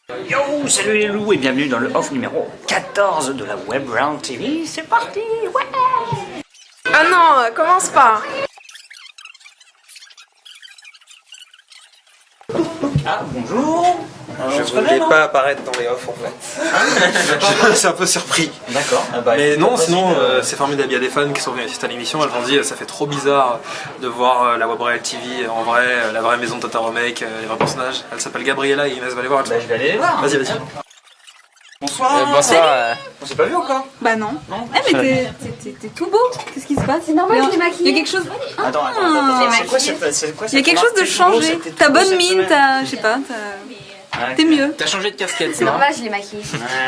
Yo, salut les loups et bienvenue dans le off numéro 14 de la Web Round TV. C'est parti, ouais. Ah non, commence pas. Ah, bonjour. Je voulais pas apparaître dans les off en fait. C'est un peu surpris. D'accord. Mais non, sinon c'est formidable. Il y a des fans qui sont venus assister à l'émission. Elles m'ont dit ça fait trop bizarre de voir la Web Real TV en vrai, la vraie maison de Tata Remake, les vrais personnages. Elle s'appelle Gabriella et Inès va les voir. Bah, je vais aller les voir. Vas-y, vas-y. Bonsoir. Bonsoir. On s'est pas vu encore. Bah non. Eh mais t'es tout beau. Qu'est-ce qui se passe? C'est normal, je l'ai maquillé. Il y a quelque chose. Attends. C'est quoi Il y a quelque chose de changé. T'as bonne mine, t'as. Je sais pas, t'es mieux. T'as changé de casquette, C'est normal, je l'ai maquillée.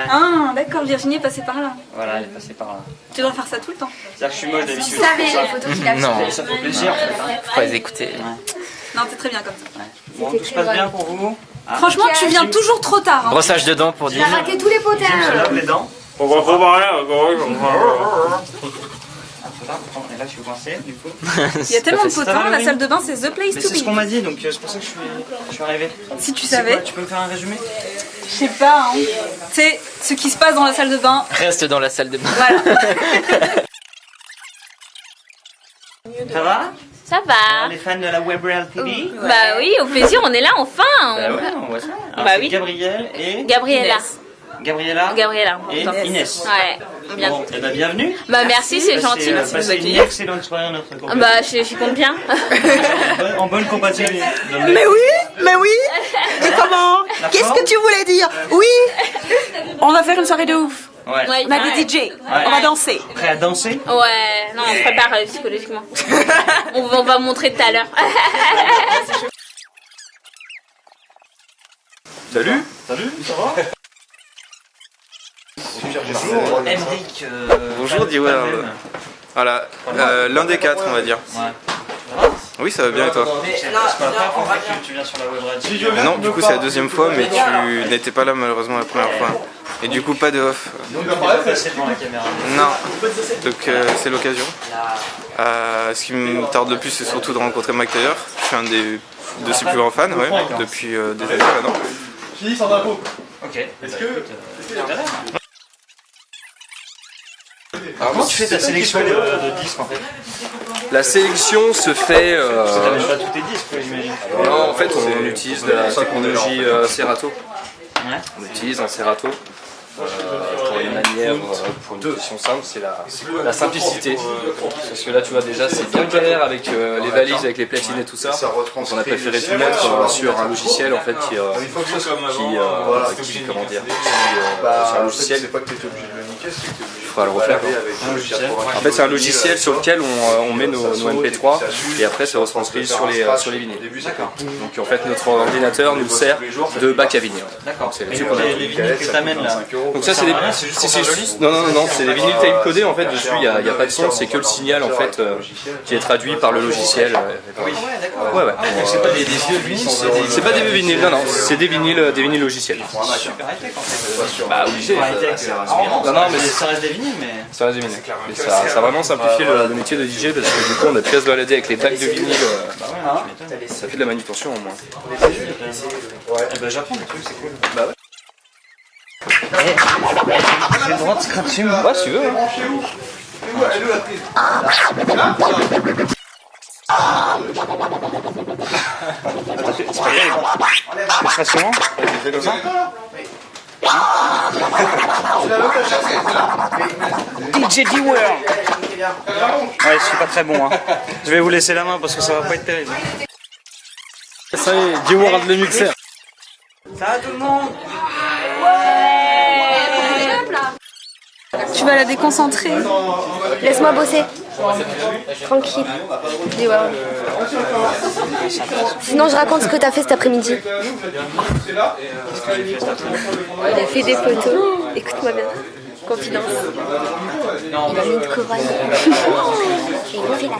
Ah, d'accord, Virginie est passée par là. Voilà, elle est passée par là. Tu devrais faire ça tout le temps. C'est-à-dire que je suis moche d'habitude. Vous savez les photos qu'il a Non. fait. Ça fait plaisir en fait. Hein. Faut pas les écouter. Non, t'es très bien comme ça. Bon, tout se passe bien pour vous. Franchement, tu viens toujours trop tard. Hein. Brossage de dents pour Il a dire. raté tous les Je potages. lave les dents. On va préparer. Et là, je suis coincé du coup. Il y a tellement de Ça va, potins, la Laurie salle de bain c'est the place Mais to c'est ce qu'on be. m'a dit, donc c'est pour ça que je suis arrivé. Si tu C'est savais. quoi, tu peux me faire un résumé? Je sais pas, hein. C'est ce qui se passe dans la salle de bain. Reste dans la salle de bain. Voilà. Ça va? Ça va. Les fans de la Web Real TV? Bah oui, au plaisir, on est là enfin. Bah ouais, on voit ça. Alors, Bah c'est oui. Gabriel et Gabriella. Gabriella Et et Inès. Ouais, bien. Bon, et bah bienvenue. Bah merci, c'est gentil, merci de Passez une m'accueillir. excellente soirée en notre compagnie. Bah je compte bien. En bonne compatibilité. Mais oui. Mais comment? Qu'est-ce que tu voulais dire? Oui. On va faire une soirée de ouf. Ouais. Ouais, On a ouais. des DJ. On va danser. Prêt à danser? Ouais, non, on se prépare psychologiquement. on va montrer tout à l'heure. Salut. Salut, ça va? Bonjour, Emric. Bonjour, Dewar. Voilà, l'un des quatre, on va dire. Ouais. Oui, ça va bien et toi? C'est pas la première fois que tu viens sur la Web Radio. Non, du coup c'est la deuxième fois, mais tu n'étais pas là malheureusement la première fois. Et du coup pas de off. Donc on va passer devant la caméra. Non, donc c'est l'occasion. Ce qui me tarde le plus, c'est surtout de rencontrer Mike Taylor. Je suis un de ses plus grands fans, ouais, depuis des années maintenant. Ok. Est-ce que comment tu fais ta sélection de disques en fait? La sélection se fait. T'as même pas tous tes disques, j'imagine. Non, en fait, on utilise la technologie Serato. Ouais. On utilise un Serato pour une manière, pour une question simple, c'est la simplicité. Parce que là, tu vois, déjà, c'est bien galère avec les valises, avec les platines et tout ça. Donc, on a préféré tout mettre sur un logiciel en fait qui comment dire, c'est un logiciel. Il faudra le refaire. En fait, c'est un logiciel sur lequel on met nos MP3 et après, c'est retranscrit sur les vinyles. Donc, en fait, notre ordinateur nous sert de bac à vinyle. D'accord. C'est Et là-dessus qu'on a les vinyles que t'amènes là. Donc ça c'est des non c'est des vinyles time codés en fait. Dessus il y a pas de son, c'est que le signal en fait qui est traduit par le logiciel. Oui, d'accord. Ouais. C'est pas des vieux vinyles, C'est pas des vieux vinyles, non, c'est des vinyles logiciels. super high-tech en fait. Bah obligé. Non, mais ça reste des vinyles, mais. Ça reste des vinyles. Mais ça a vraiment simplifié le métier de DJ parce que du coup on a plus à se balader avec les bacs de vinyle. Ça fait de la manutention au moins. Eh ben j'apprends des trucs, c'est cool. Bah ouais. J'ai le droit de scratcher moi. Ouais si tu veux. C'est pas souvent. Fais comme ça. DJ D-World. Ouais, je suis pas très bon. Hein. Je vais vous laisser la main parce que ça va pas être terrible. Ça y est, D-World le mixeur. Ça va tout le monde? Tu vas la déconcentrer. Laisse-moi bosser. Tranquille. Dis ouais. Sinon, je raconte ce que t'as fait cet après-midi. Il a fait des photos. Écoute-moi bien. Confidence. Il a mis une couronne. Et il fait la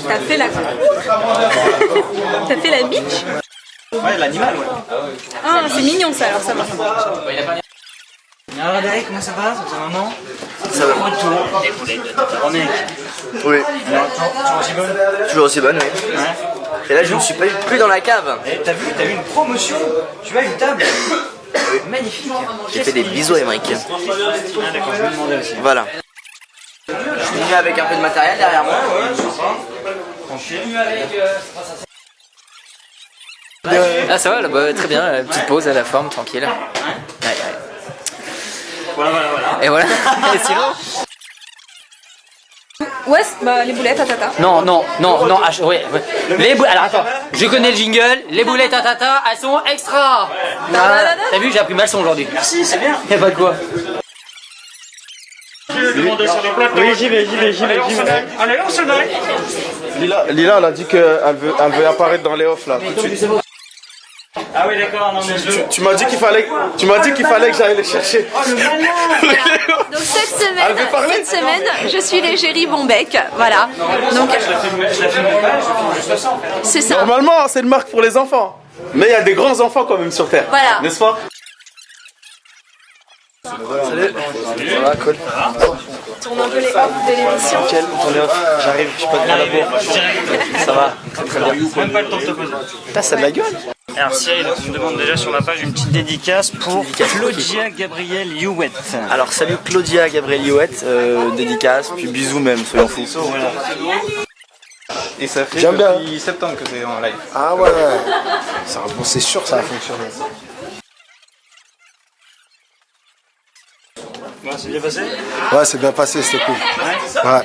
T'as fait la T'as fait la bitch. Ouais, l'animal, ouais. Ah, c'est mignon ça alors ça va. Alors Derek, comment ça va? Ça fait un moment? Ça va. Retour des boulettes de Tata Remake. Oui. Alors, toujours aussi bonne? Toujours aussi bonne, oui. Ouais. Et là, je ne suis pas plus dans la cave. Eh, t'as vu, t'as eu une promotion. Tu as une table. Magnifique. J'ai fait des bisous à Emmerich. Ah d'accord, je vais demander aussi. Voilà. Je suis venu avec un peu de matériel derrière moi. Ah ça va là, bah, très bien, petite pause à la forme, tranquille. Ouais. Voilà. Et voilà. Et sinon Ouais, bah les boulettes à tata. Non, ouais. Alors attends, je connais le jingle, les boulettes à tata, elles sont extra. T'as vu, j'ai appris ma leçon aujourd'hui. Merci, c'est bien. Y'a pas de quoi. Oui, j'y vais. Allez, on se met. Lila, elle a dit qu'elle veut apparaître dans les offs là. Ah oui, d'accord, non mais Tu m'as dit qu'il fallait que j'aille les chercher. Oh, le malin. Donc cette semaine, je suis l'égérie Bombec, voilà. Donc Je la filme pas, je filme juste ça en fait. c'est ça. Normalement, c'est une marque pour les enfants. Mais il y a des grands enfants quand même sur Terre. Voilà. N'est-ce pas? Salut. Ça va, cool. Tourne un peu les off de l'émission. Nickel, on est off. J'arrive, je suis pas de la bourre. Ça va, très bien. Même pas le temps de te poser. Putain, ça a de la gueule. Alors Cyril, on me demande déjà sur la page une petite dédicace pour Claudia Gabrielle Youet. Alors salut Claudia Gabrielle Youet, dédicace, puis bisous même, soyons fous. Et ça fait J'aime depuis bien. septembre que c'est en live. Ah ouais. Bon, c'est sûr que ça va fonctionner. Bon, c'est bien passé? Ouais, c'est bien passé, c'était cool. Ouais.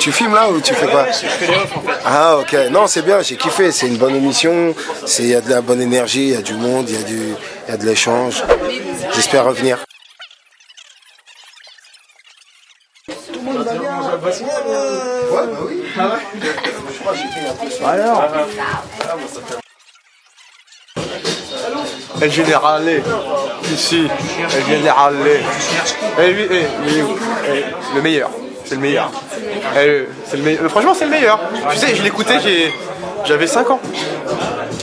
Tu filmes là ou tu fais quoi? Je fais les offres en fait. Ah ok, non c'est bien, j'ai kiffé, c'est une bonne émission, il y a de la bonne énergie, il y a du monde, il y a de l'échange. J'espère revenir. El Générale, ici, El Générale. Le meilleur, c'est le meilleur. C'est le meilleur. Franchement, c'est le meilleur. Tu sais, je l'écoutais, j'avais 5 ans.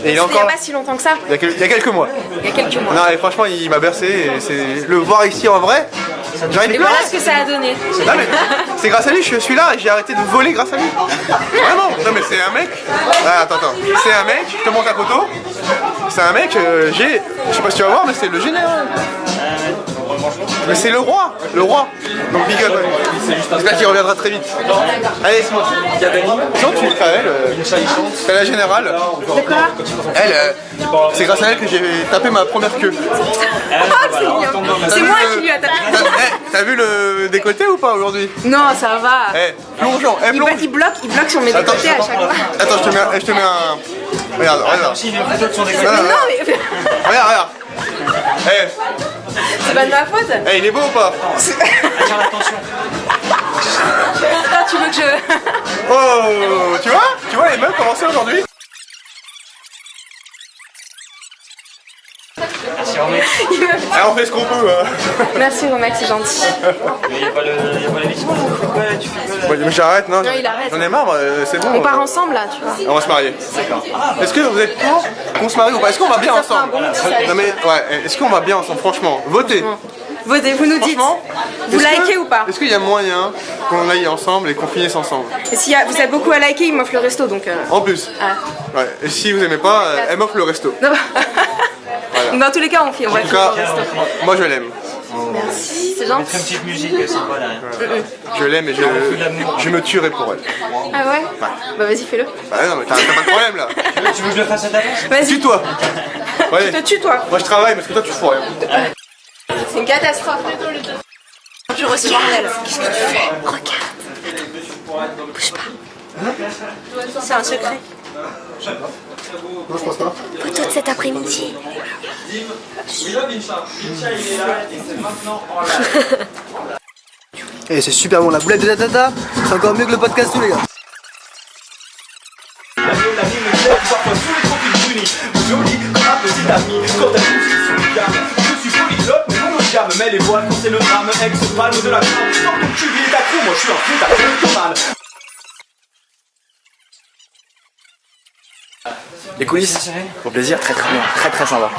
Et il est encore. Il n'y a pas si longtemps que ça. Il y a quelques mois. Il y a quelques mois. Non, et franchement, il m'a bercé. Et c'est le voir ici en vrai. J'arrive Et plus. voilà ce que ça a donné. Non mais c'est grâce à lui, je suis là et j'ai arrêté de voler grâce à lui. Vraiment. Non mais c'est un mec. Ah, attends. C'est un mec, je te montre la photo. C'est un mec, je sais pas si tu vas voir, mais c'est le général. Mais c'est le roi. Donc big up. J'espère qu'il reviendra très vite. Allez, c'est moi. Sinon tu c'est la générale. De quoi? Elle, c'est grâce à elle que j'ai tapé ma première queue. C'est moi qui lui a tapé. T'as vu le décolleté ou pas aujourd'hui? Non, ça va. Plongeons, plonge. Il bloque sur mes décolletés à chaque fois. Attends, je te mets un... Regarde. Non, mais... Regarde. C'est pas de ma faute. Il est beau ou pas? Attends, tu veux que je... Oh, tu vois les meufs commencer aujourd'hui? On fait ce qu'on peut. Merci Romain, c'est gentil. Mais il n'y a pas l'émission là, tu fais quoi? Mais j'arrête, non? Non, il arrête. J'en ai marre, c'est bon. On part ensemble là, tu vois. On va se marier. Est-ce que vous êtes pour qu'on se marie ou pas? Est-ce qu'on va bien Ça fera un ensemble? bon petit siège. Non mais ouais, est-ce qu'on va bien ensemble? Franchement, votez. Votez, vous nous dites. Franchement, Vous likez ou pas? Est-ce qu'il y a moyen qu'on aille ensemble et qu'on finisse ensemble? Et si vous êtes beaucoup à liker, il m'offre le resto donc. En plus. Ouais. Et si vous aimez pas, elle m'offre le resto. Non. Donc dans tous les cas, on va En tout cas, moi je l'aime. Merci, c'est Mettre gentil. une petite musique sympa derrière. Je l'aime et je me tuerai pour elle. Ah ouais? Bah vas-y, fais-le. Bah non mais t'as pas de problème là. Tu veux que je le fasse à ta place? Vas-y. Tue-toi. Ouais. Te tue toi. Moi je travaille parce que toi tu fous rien. C'est une catastrophe. Je reçois bordel. Qu'est-ce que tu fais? Regarde. Attends. Bouge pas. C'est un secret. Non, je pense pas. Photo de cet après-midi. Et c'est super bon, la boulette de la tata, c'est encore mieux que le podcast tous les gars. Mais les voiles quand c'est le drame, ex-palme de la grande. Sors ton cul, il est accro, moi je suis un putain Les coulisses, pour plaisir, très bien, très sympa.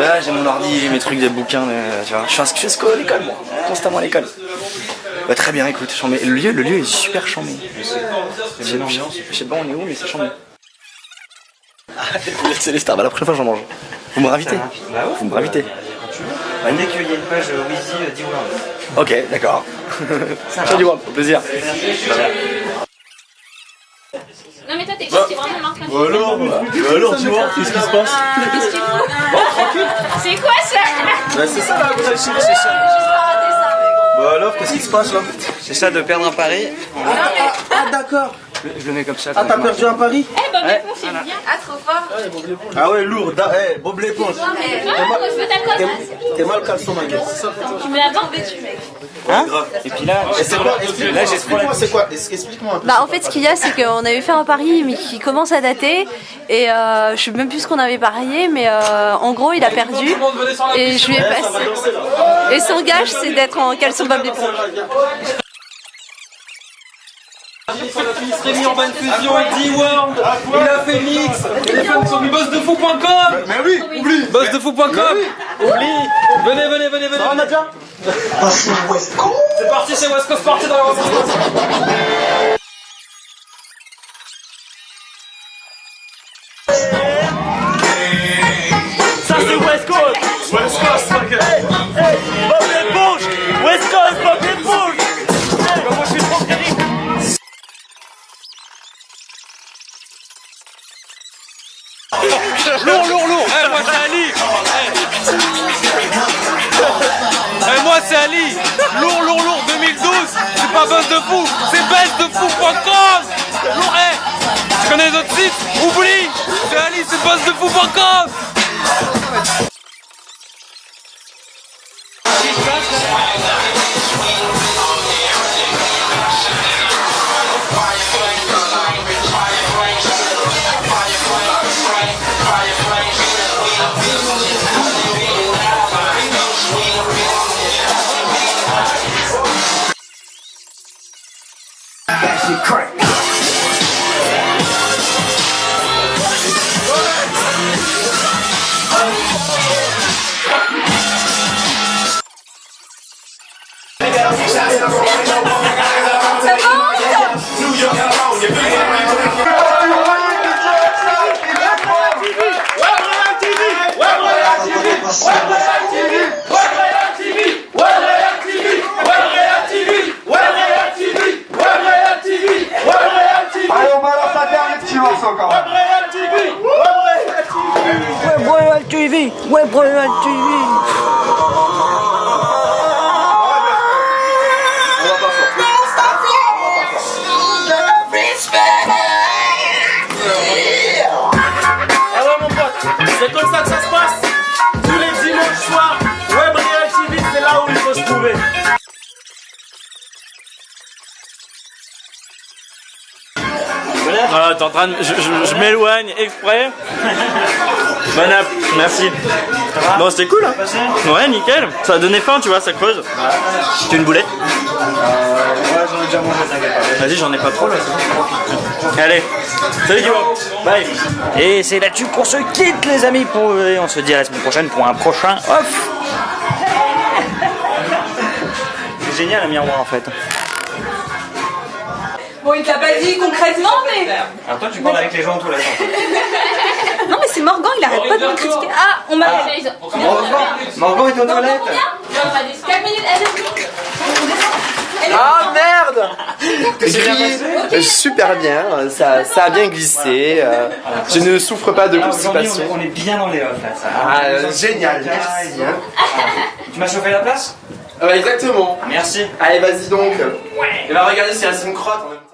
Là j'ai mon ordi, j'ai mes trucs, des bouquins, tu vois. Je fais ce qu'à l'école moi, constamment à l'école. Bah, très bien, écoute, chambé. Le lieu est super chambé. Je sais pas on est où, mais c'est chambé. C'est les stars, bah, la prochaine fois j'en mange. Vous me ravitez? Vous me ravitez? Bah, dès qu'il y a une page Wheezy, dis-moi. Ok, d'accord. Ciao du World, au plaisir. Non mais toi t'es vraiment marqué. Alors tu vois, qu'est-ce qui se passe? Qu'est-ce qu'il faut? C'est quoi ça? Bah c'est ça la vraie chic, c'est ça. Bah alors, qu'est-ce qui se passe là? C'est ça de perdre un pari. Ah d'accord. Je le mets comme ça. Ah t'as perdu un pari? Eh Bob l'éponge c'est bien. Ah trop fort. Ah ouais lourd, Bob l'éponge. Je veux ta cote. T'es mal caleçon ma gueule. Tu me la vends dessus mec. Hein? Et puis là, c'est quoi? Explique-moi un peu. Bah en fait ce qu'il y a c'est qu'on avait fait un pari mais qui commence à dater et je sais même plus ce qu'on avait parié mais en gros il a perdu et je lui ai passé. Et son gage c'est d'être en caleçon Bob l'éponge. Il serait mis en bonne fusion avec D-World. Il a fait mix. Les femmes sont mis bossdefou.com. Mais oui, oublie. Bossdefou.com. Oublie. Venez. On a déjà. C'est parti, c'est West Coast Party dans la représentance. Ça c'est West Coast. West Coast, ok. Hey, Bob l'éponge. West Coast, Bob l'éponge. Comment je suis trop terrible. Lourd. Eh, moi c'est Ali. Moi c'est Ali. Lourd. 2012. C'est pas Buzz de Fou. C'est buzzdefou.com. Lourd. Tu connais les autres sites? Oublie. C'est Ali. C'est buzzdefou.com. Webroyal TV. Alors mon pote, c'est comme ça que ça se passe. Tous les dimanches soirs, Webroyal TV, c'est là où il faut se trouver. Voilà, t'es en train de... Je m'éloigne exprès. Bonne app, merci. Bon, c'était cool, hein? Ouais, nickel. Ça a donné faim, tu vois, ça creuse. Tu une boulette? Ouais, j'en ai déjà mangé, t'inquiète pas. Vas-y, j'en ai pas trop là. Allez, salut Guillaume. Bye. Et c'est là-dessus qu'on se quitte, les amis. Et on se dit à la semaine prochaine pour un prochain off. C'est génial un miroir en fait. Bon, il t'a pas dit concrètement, mais... Alors toi, tu parles avec les gens tout la temps. Non, mais c'est Morgan, il arrête pas de me critiquer. Ah, on m'appelle. Morgan est aux toilettes. 4 minutes, Ah merde! Super bien, ça a bien glissé. Je ne souffre pas de constipation. On est bien dans les off là. Ça. Ah, génial, merci. Tu m'as chauffé la place? Exactement. Merci. Allez, vas-y donc. Et va regarder si c'est une crotte en même temps.